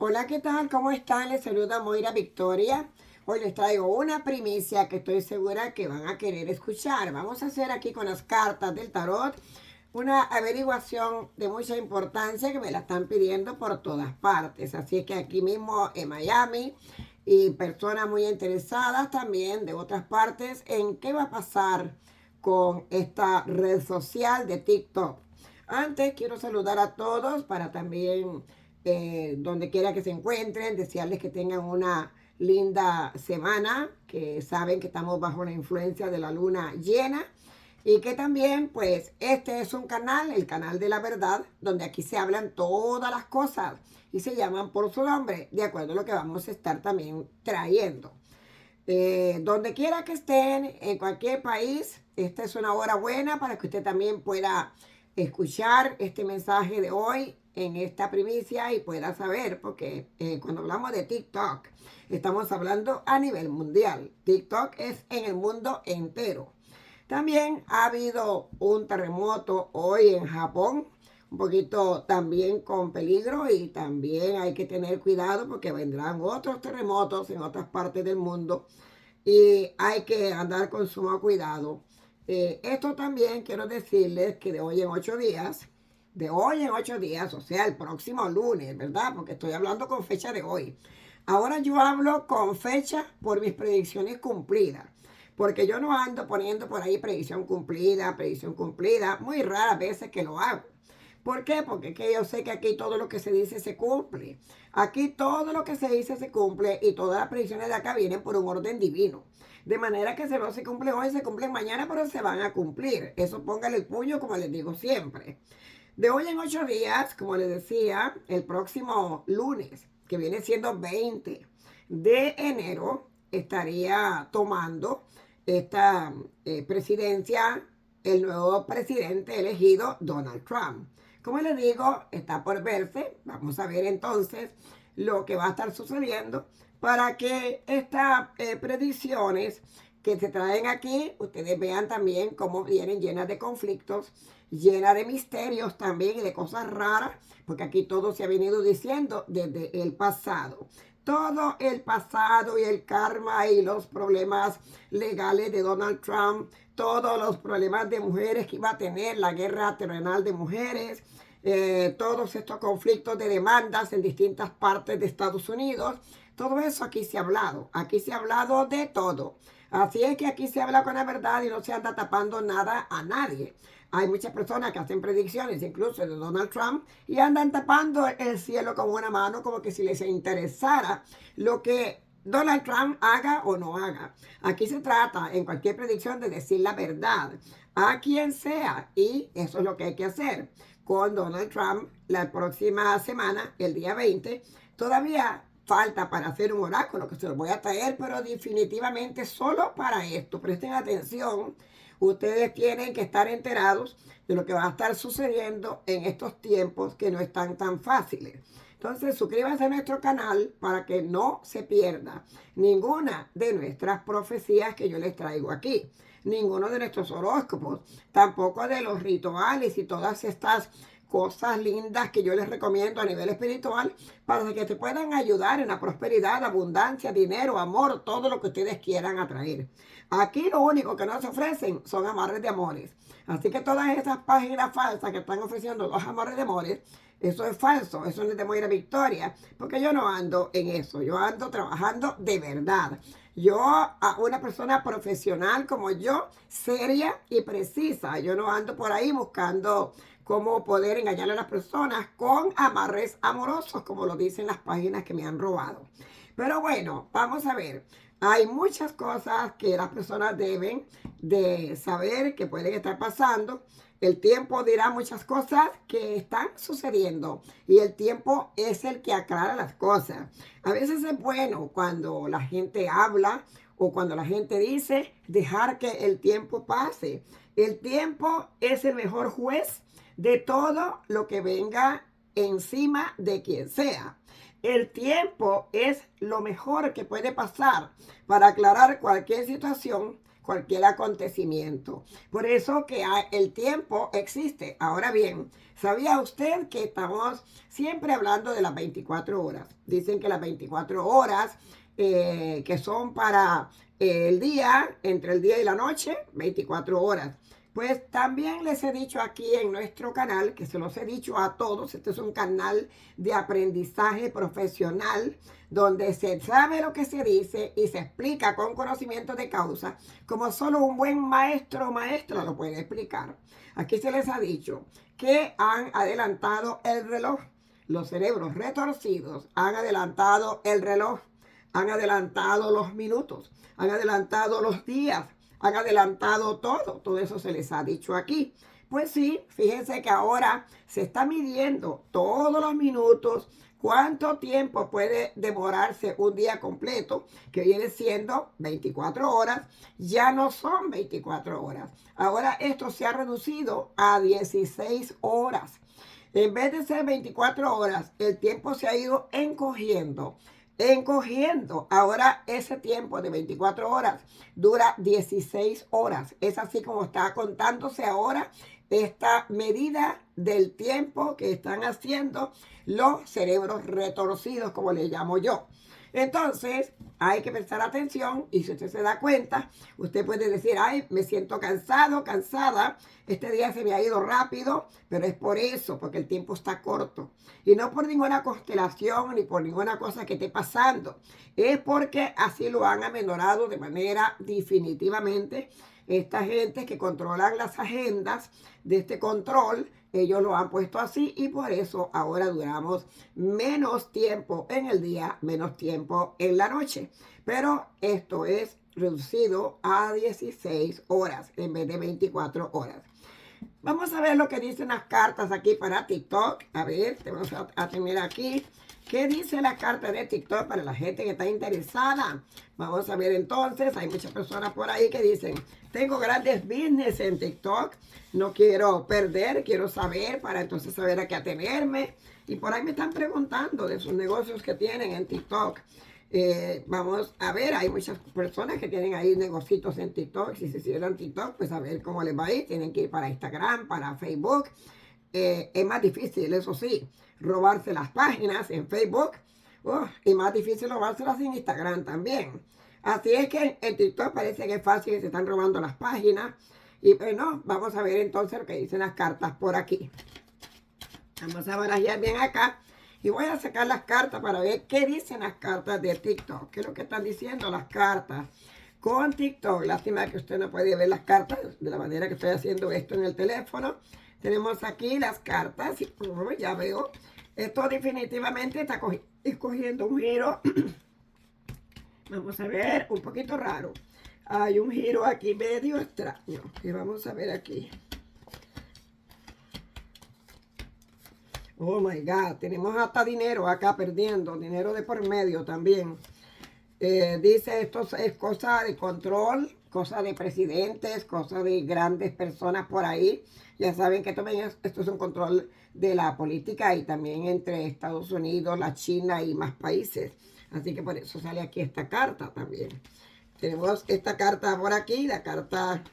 Hola, ¿qué tal? ¿Cómo están? Les saluda Moira Victoria. Hoy les traigo una primicia que estoy segura que van a querer escuchar. Vamos a hacer aquí con las cartas del tarot una averiguación de mucha importancia que me la están pidiendo por todas partes. Así que aquí mismo en Miami y personas muy interesadas también de otras partes en qué va a pasar con esta red social de TikTok. Antes quiero saludar a todos para también donde quiera que se encuentren, desearles que tengan una linda semana, que saben que estamos bajo la influencia de la luna llena y que también pues este es un canal, el canal de la verdad, donde aquí se hablan todas las cosas y se llaman por su nombre, de acuerdo a lo que vamos a estar también trayendo. Donde quiera que estén, en cualquier país, esta es una hora buena para que usted también pueda escuchar este mensaje de hoy en esta primicia y pueda saber, porque cuando hablamos de TikTok, estamos hablando a nivel mundial. TikTok es en el mundo entero. También ha habido un terremoto hoy en Japón, un poquito también con peligro y también hay que tener cuidado porque vendrán otros terremotos en otras partes del mundo y hay que andar con sumo cuidado. Esto también quiero decirles que de hoy en 8 días, o sea, el próximo lunes, ¿verdad? Porque estoy hablando con fecha de hoy. Ahora yo hablo con fecha por mis predicciones cumplidas. Porque yo no ando poniendo por ahí predicción cumplida. Muy raras veces que lo hago. ¿Por qué? Porque es que yo sé que aquí todo lo que se dice se cumple. Aquí todo lo que se dice se cumple y todas las predicciones de acá vienen por un orden divino. De manera que si no se cumple hoy, se cumplen mañana, pero se van a cumplir. Eso póngale el puño, como les digo siempre. De hoy en 8 días, como les decía, el próximo lunes, que viene siendo 20 de enero, estaría tomando esta presidencia el nuevo presidente elegido, Donald Trump. Como les digo, está por verse. Vamos a ver entonces lo que va a estar sucediendo para que estas predicciones que se traen aquí, ustedes vean también cómo vienen llenas de conflictos, llenas de misterios también y de cosas raras, porque aquí todo se ha venido diciendo desde el pasado. Todo el pasado y el karma y los problemas legales de Donald Trump, todos los problemas de mujeres que iba a tener, la guerra terrenal de mujeres, todos estos conflictos de demandas en distintas partes de Estados Unidos, todo eso aquí se ha hablado de todo. Así es que aquí se habla con la verdad y no se anda tapando nada a nadie. Hay muchas personas que hacen predicciones, incluso de Donald Trump, y andan tapando el cielo con una mano como que si les interesara lo que Donald Trump haga o no haga. Aquí se trata en cualquier predicción de decir la verdad a quien sea y eso es lo que hay que hacer con Donald Trump la próxima semana, el día 20. Todavía falta para hacer un oráculo que se lo voy a traer, pero definitivamente solo para esto. Presten atención. Ustedes tienen que estar enterados de lo que va a estar sucediendo en estos tiempos que no están tan fáciles. Entonces, suscríbanse a nuestro canal para que no se pierda ninguna de nuestras profecías que yo les traigo aquí, ninguno de nuestros horóscopos, tampoco de los rituales y todas estas cosas lindas que yo les recomiendo a nivel espiritual para que te puedan ayudar en la prosperidad, abundancia, dinero, amor, todo lo que ustedes quieran atraer. Aquí lo único que nos ofrecen son amarres de amores. Así que todas esas páginas falsas que están ofreciendo los amarres de amores, eso es falso, eso no es de Moira Victoria, porque yo no ando en eso, yo ando trabajando de verdad. Yo, a una persona profesional como yo, seria y precisa, yo no ando por ahí buscando cómo poder engañar a las personas con amarres amorosos, como lo dicen las páginas que me han robado. Pero bueno, vamos a ver. Hay muchas cosas que las personas deben de saber que pueden estar pasando. El tiempo dirá muchas cosas que están sucediendo y el tiempo es el que aclara las cosas. A veces es bueno cuando la gente habla o cuando la gente dice dejar que el tiempo pase. El tiempo es el mejor juez de todo lo que venga encima de quien sea. El tiempo es lo mejor que puede pasar para aclarar cualquier situación cualquier acontecimiento. Por eso que el tiempo existe. Ahora bien, ¿sabía usted que estamos siempre hablando de las 24 horas? Dicen que las 24 horas que son para el día, entre el día y la noche, 24 horas. Pues también les he dicho aquí en nuestro canal, que se los he dicho a todos, este es un canal de aprendizaje profesional donde se sabe lo que se dice y se explica con conocimiento de causa, como solo un buen maestro o maestra lo puede explicar. Aquí se les ha dicho que han adelantado el reloj. Los cerebros retorcidos han adelantado el reloj, han adelantado los minutos, han adelantado los días, han adelantado todo eso se les ha dicho aquí. Pues sí, fíjense que ahora se está midiendo todos los minutos, cuánto tiempo puede demorarse un día completo, que viene siendo 24 horas, ya no son 24 horas. Ahora esto se ha reducido a 16 horas. En vez de ser 24 horas, el tiempo se ha ido encogiendo. Ahora ese tiempo de 24 horas dura 16 horas. Es así como está contándose ahora esta medida del tiempo que están haciendo los cerebros retorcidos, como le llamo yo. Entonces, hay que prestar atención y si usted se da cuenta, usted puede decir, ay, me siento cansado, cansada, este día se me ha ido rápido, pero es por eso, porque el tiempo está corto. Y no por ninguna constelación ni por ninguna cosa que esté pasando, es porque así lo han amenorado de manera definitivamente. Esta gente que controlan las agendas de este control, ellos lo han puesto así y por eso ahora duramos menos tiempo en el día, menos tiempo en la noche. Pero esto es reducido a 16 horas en vez de 24 horas. Vamos a ver lo que dicen las cartas aquí para TikTok. A ver, vamos a tener aquí. ¿Qué dice la carta de TikTok para la gente que está interesada? Vamos a ver entonces. Hay muchas personas por ahí que dicen, tengo grandes business en TikTok. No quiero perder, quiero saber para entonces saber a qué atenerme. Y por ahí me están preguntando de sus negocios que tienen en TikTok. Vamos a ver, hay muchas personas que tienen ahí negocios en TikTok. Si se hicieron TikTok, pues a ver cómo les va a ir. Tienen que ir para Instagram, para Facebook. Es más difícil, eso sí, robarse las páginas en Facebook. Y más difícil robárselas en Instagram también. Así es que en TikTok parece que es fácil que se están robando las páginas. Y bueno, vamos a ver entonces lo que dicen las cartas por aquí. Vamos a barajar bien acá. Y voy a sacar las cartas para ver qué dicen las cartas de TikTok. ¿Qué es lo que están diciendo las cartas con TikTok? Lástima que usted no puede ver las cartas de la manera que estoy haciendo esto en el teléfono. Tenemos aquí las cartas. Y ya veo. Esto definitivamente está escogiendo un giro. Vamos a ver, un poquito raro. Hay un giro aquí medio extraño. Que vamos a ver aquí. Oh my God, tenemos hasta dinero acá perdiendo, dinero de por medio también. Dice esto es cosa de control, cosa de presidentes, cosa de grandes personas por ahí. Ya saben que también esto es un control de la política y también entre Estados Unidos, la China y más países. Así que por eso sale aquí esta carta también. Tenemos esta carta por aquí, la carta,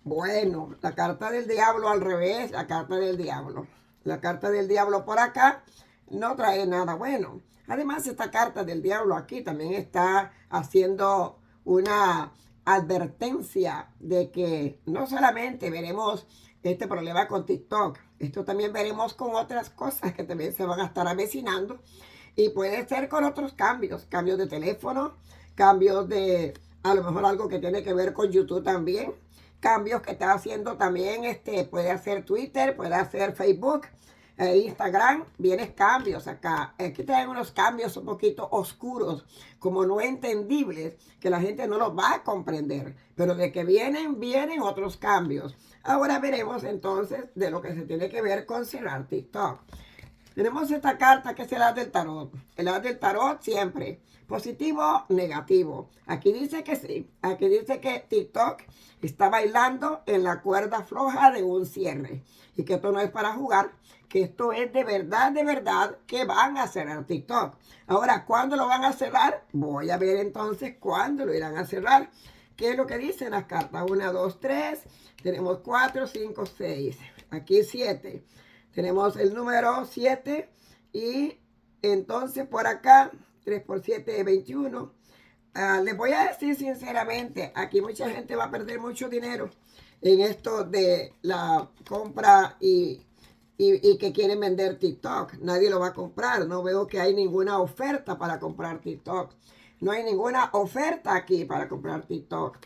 bueno, la carta del diablo al revés, la carta del diablo. La carta del diablo por acá no trae nada bueno. Además, esta carta del diablo aquí también está haciendo una advertencia de que no solamente veremos este problema con TikTok, esto también veremos con otras cosas que también se van a estar avecinando y puede ser con otros cambios, cambios de teléfono, cambios de a lo mejor algo que tiene que ver con YouTube también. Cambios que está haciendo también, puede hacer Twitter, puede hacer Facebook, Instagram, vienen cambios acá. Aquí traen unos cambios un poquito oscuros, como no entendibles, que la gente no los va a comprender. Pero de que vienen, vienen otros cambios. Ahora veremos entonces de lo que se tiene que ver con cerrar TikTok. Tenemos esta carta que es el as del tarot. El as del tarot siempre positivo, negativo. Aquí dice que sí. Aquí dice que TikTok está bailando en la cuerda floja de un cierre. Y que esto no es para jugar, que esto es de verdad que van a cerrar TikTok. Ahora, ¿cuándo lo van a cerrar? Voy a ver entonces cuándo lo irán a cerrar. ¿qué es lo que dicen las cartas? 1, 2, 3, tenemos 4, 5, 6, aquí 7. Tenemos el número 7 y entonces por acá 3 por 7 es 21. Les voy a decir sinceramente, aquí mucha gente va a perder mucho dinero en esto de la compra y que quieren vender TikTok. Nadie lo va a comprar. No veo que hay ninguna oferta para comprar TikTok. No hay ninguna oferta aquí para comprar TikTok.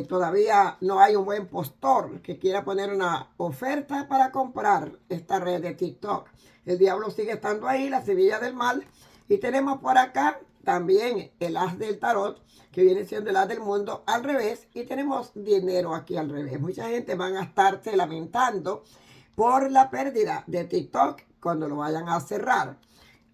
Todavía no hay un buen postor que quiera poner una oferta para comprar esta red de TikTok. El diablo sigue estando ahí, la semilla del mal. Y tenemos por acá también el as del tarot, que viene siendo el as del mundo al revés. Y tenemos dinero aquí al revés. Mucha gente van a estarse lamentando por la pérdida de TikTok cuando lo vayan a cerrar.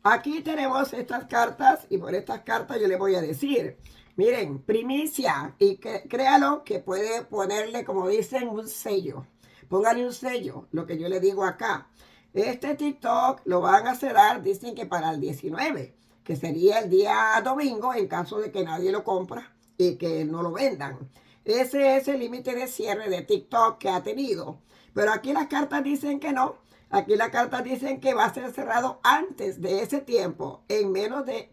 Aquí tenemos estas cartas y por estas cartas yo les voy a decir, miren, primicia, y créalo que puede ponerle, como dicen, un sello. Póngale un sello, lo que yo le digo acá. Este TikTok lo van a cerrar, dicen que para el 19, que sería el día domingo en caso de que nadie lo compra y que no lo vendan. Ese es el límite de cierre de TikTok que ha tenido. Pero aquí las cartas dicen que no. Aquí las cartas dicen que va a ser cerrado antes de ese tiempo, en menos de,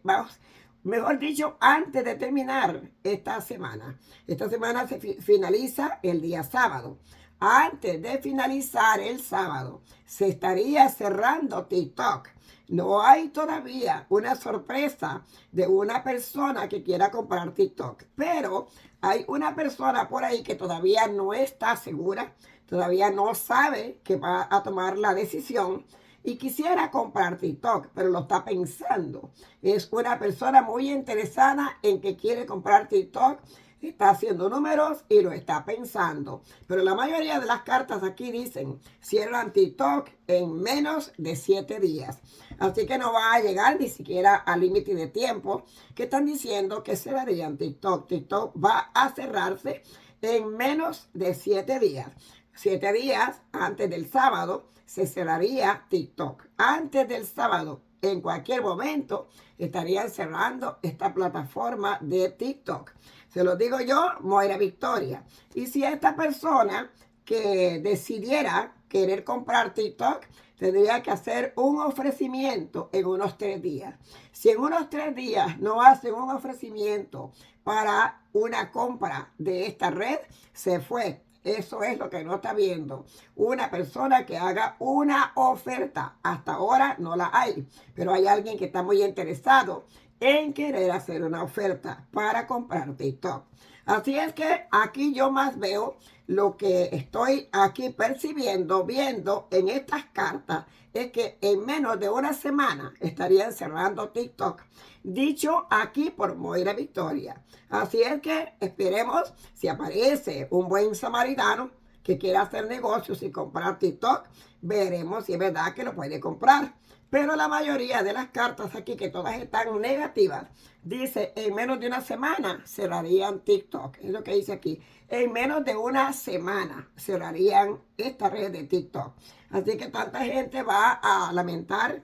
mejor dicho, antes de terminar esta semana. Esta semana se finaliza el día sábado. Antes de finalizar el sábado, se estaría cerrando TikTok. No hay todavía una sorpresa de una persona que quiera comprar TikTok, pero hay una persona por ahí que todavía no está segura, todavía no sabe que va a tomar la decisión y quisiera comprar TikTok, pero lo está pensando. Es una persona muy interesada en que quiere comprar TikTok, está haciendo números y lo está pensando. Pero la mayoría de las cartas aquí dicen, cierran TikTok en menos de 7 días. Así que no va a llegar ni siquiera al límite de tiempo que están diciendo que cerrarían TikTok. TikTok va a cerrarse en menos de 7 días. 7 días antes del sábado se cerraría TikTok. Antes del sábado, en cualquier momento, estarían cerrando esta plataforma de TikTok. Se lo digo yo, Moira Victoria. Y si esta persona que decidiera querer comprar TikTok, tendría que hacer un ofrecimiento en unos 3 días. Si en unos 3 días no hacen un ofrecimiento para una compra de esta red, se fue. Eso es lo que no está viendo. Una persona que haga una oferta. Hasta ahora no la hay. Pero hay alguien que está muy interesado en querer hacer una oferta para comprar TikTok. Así es que aquí yo más veo lo que estoy aquí percibiendo, viendo en estas cartas, es que en menos de una semana estarían cerrando TikTok. Dicho aquí por Moira Victoria. Así es que esperemos si aparece un buen samaritano que quiera hacer negocios y comprar TikTok, veremos si es verdad que lo puede comprar. Pero la mayoría de las cartas aquí, que todas están negativas, dice en menos de una semana cerrarían TikTok. Es lo que dice aquí. En menos de una semana cerrarían esta red de TikTok. Así que tanta gente va a lamentar,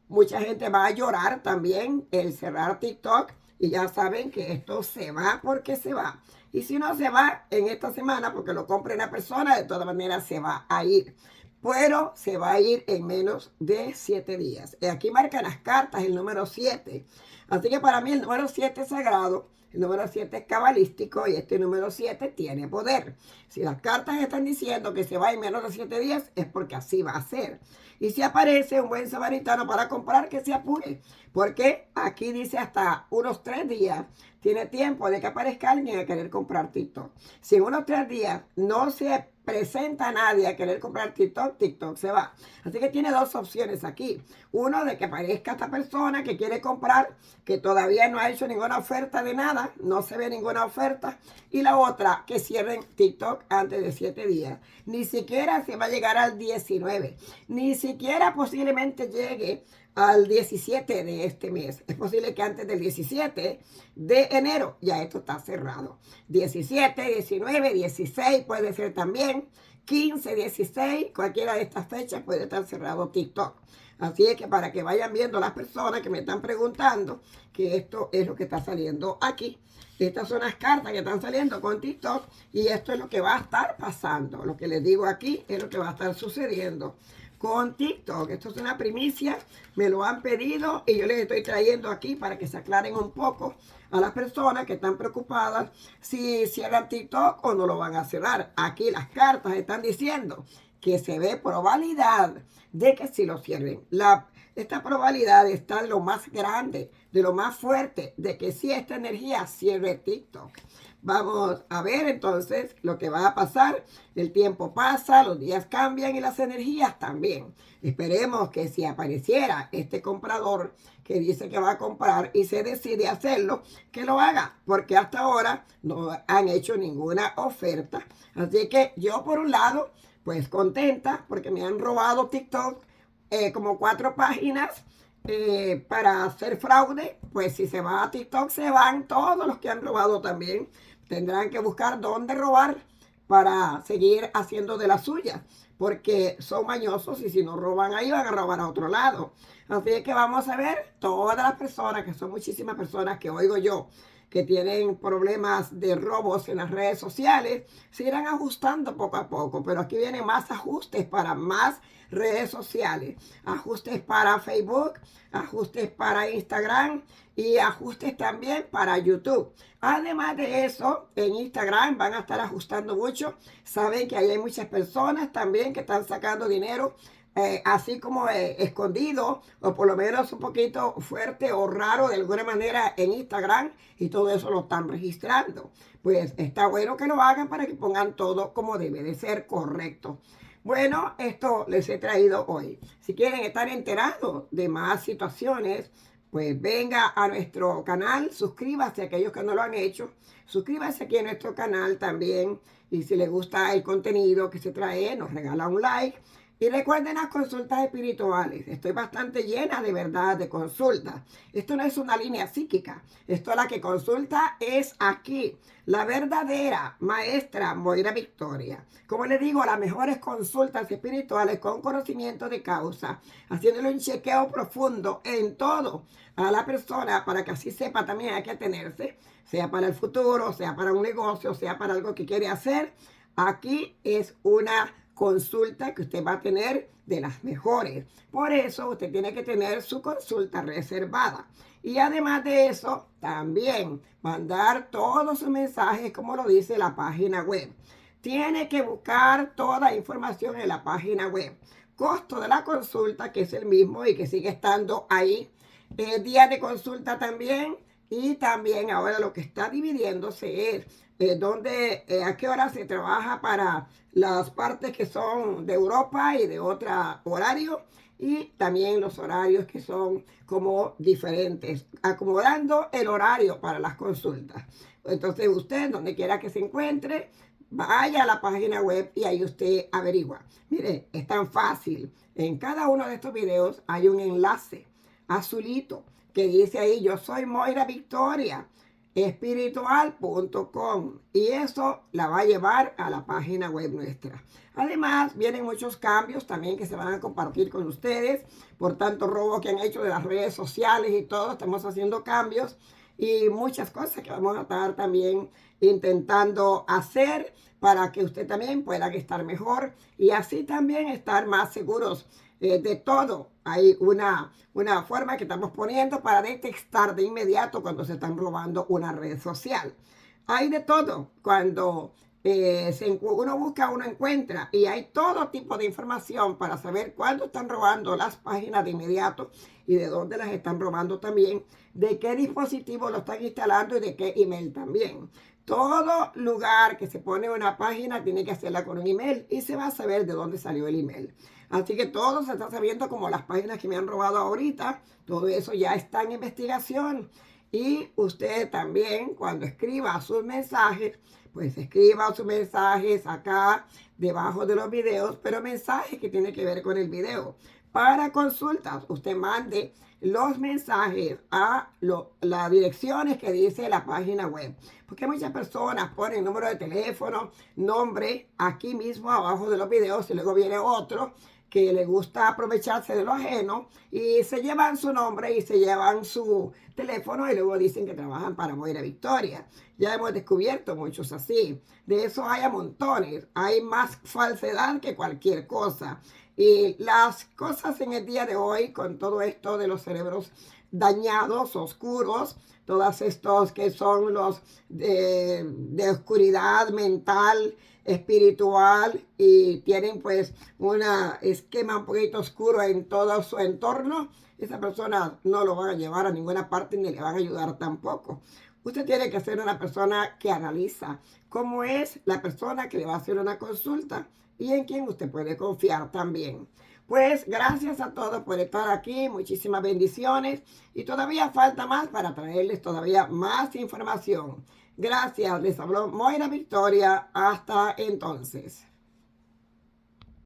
mucha gente va a llorar también el cerrar TikTok. Y ya saben que esto se va porque se va. Y si no se va en esta semana porque lo compre una persona, de todas maneras se va a ir. Pero se va a ir en menos de 7 días. Aquí marcan las cartas el número 7. Así que para mí el número 7 es sagrado, el número 7 es cabalístico y este número 7 tiene poder. Si las cartas están diciendo que se va en menos de 7 días, es porque así va a ser. Y si aparece un buen samaritano para comprar, que se apure. Porque aquí dice hasta unos 3 días. Tiene tiempo de que aparezca alguien a querer comprar TikTok. Si en unos 3 días no se presenta a nadie a querer comprar TikTok, TikTok se va. Así que tiene dos opciones aquí. Uno, de que aparezca esta persona que quiere comprar, que todavía no ha hecho ninguna oferta de nada, no se ve ninguna oferta. Y la otra, que cierren TikTok antes de 7 días. Ni siquiera se va a llegar al 19. Ni siquiera posiblemente llegue al 17 de este mes. Es posible que antes del 17 de enero ya esto está cerrado. 17, 19, 16 puede ser también. 15, 16, cualquiera de estas fechas puede estar cerrado TikTok. Así es que para que vayan viendo las personas que me están preguntando que esto es lo que está saliendo aquí. Estas son las cartas que están saliendo con TikTok y esto es lo que va a estar pasando. Lo que les digo aquí es lo que va a estar sucediendo con TikTok. Esto es una primicia, me lo han pedido y yo les estoy trayendo aquí para que se aclaren un poco a las personas que están preocupadas si cierran TikTok o no lo van a cerrar. Aquí las cartas están diciendo que se ve probabilidad de que sí lo cierren. Esta probabilidad está en lo más grande, de lo más fuerte, de que sí esta energía cierre TikTok. Vamos a ver entonces lo que va a pasar. El tiempo pasa, los días cambian y las energías también. Esperemos que si apareciera este comprador que dice que va a comprar y se decide hacerlo, que lo haga, porque hasta ahora no han hecho ninguna oferta. Así que yo por un lado, pues contenta porque me han robado TikTok como 4 páginas para hacer fraude. Pues si se va a TikTok se van todos los que han robado también. Tendrán que buscar dónde robar para seguir haciendo de las suyas, porque son mañosos y si no roban ahí van a robar a otro lado. Así es que vamos a ver todas las personas, que son muchísimas personas que oigo yo, que tienen problemas de robos en las redes sociales, se irán ajustando poco a poco, pero aquí vienen más ajustes para más redes sociales, ajustes para Facebook, ajustes para Instagram y ajustes también para YouTube. Además de eso, en Instagram van a estar ajustando mucho. Saben que ahí hay muchas personas también que están sacando dinero así como escondido o por lo menos un poquito fuerte o raro de alguna manera en Instagram y todo eso lo están registrando. Pues está bueno que lo hagan para que pongan todo como debe de ser correcto. Bueno, esto les he traído hoy. Si quieren estar enterados de más situaciones, pues venga a nuestro canal, suscríbase a aquellos que no lo han hecho, suscríbase aquí a nuestro canal también y si les gusta el contenido que se trae, nos regala un like. Y recuerden las consultas espirituales. Estoy bastante llena de verdad de consultas. Esto no es una línea psíquica. Esto la que consulta es aquí. La verdadera maestra Moira Victoria. Como les digo, las mejores consultas espirituales con conocimiento de causa. Haciéndole un chequeo profundo en todo a la persona para que así sepa también a qué atenerse. Sea para el futuro, sea para un negocio, sea para algo que quiere hacer. Aquí es una consulta que usted va a tener de las mejores. Por eso usted tiene que tener su consulta reservada. Y además de eso, también mandar todos sus mensajes como lo dice la página web. Tiene que buscar toda información en la página web. Costo de la consulta, que es el mismo y que sigue estando ahí. Día de consulta también. Y también ahora lo que está dividiéndose es a qué hora se trabaja para las partes que son de Europa y de otro horario y también los horarios que son como diferentes, acomodando el horario para las consultas. Entonces usted, donde quiera que se encuentre, vaya a la página web y ahí usted averigua. Mire, es tan fácil. En cada uno de estos videos hay un enlace azulito que dice ahí, yo soy Moira Victoria espiritual.com y eso la va a llevar a la página web nuestra. Además, vienen muchos cambios también que se van a compartir con ustedes por tanto robo que han hecho de las redes sociales y todo. Estamos haciendo cambios y muchas cosas que vamos a estar también intentando hacer para que usted también pueda estar mejor y así también estar más seguros de todo. Hay una forma que estamos poniendo para detectar de inmediato cuando se están robando una red social. Hay de todo. Cuando uno busca, uno encuentra y hay todo tipo de información para saber cuándo están robando las páginas de inmediato y de dónde las están robando también, de qué dispositivo lo están instalando y de qué email también. Todo lugar que se pone una página tiene que hacerla con un email y se va a saber de dónde salió el email. Así que todo se está sabiendo, como las páginas que me han robado ahorita. Todo eso ya está en investigación. Y usted también, cuando escriba sus mensajes, pues escriba sus mensajes acá debajo de los videos, pero mensajes que tienen que ver con el video. Para consultas, usted mande los mensajes a las direcciones que dice la página web. Porque muchas personas ponen número de teléfono, nombre, aquí mismo abajo de los videos y luego viene otro que le gusta aprovecharse de lo ajeno y se llevan su nombre y se llevan su teléfono y luego dicen que trabajan para Moira Victoria. Ya hemos descubierto muchos así. De eso hay a montones. Hay más falsedad que cualquier cosa. Y las cosas en el día de hoy, con todo esto de los cerebros dañados, oscuros, todos estos que son los de oscuridad mental, espiritual, y tienen pues un esquema un poquito oscuro en todo su entorno, esa persona no lo van a llevar a ninguna parte ni le van a ayudar tampoco. Usted tiene que ser una persona que analiza cómo es la persona que le va a hacer una consulta y en quien usted puede confiar también. Pues gracias a todos por estar aquí, muchísimas bendiciones y todavía falta más para traerles todavía más información. Gracias, les habló Moira Victoria, hasta entonces.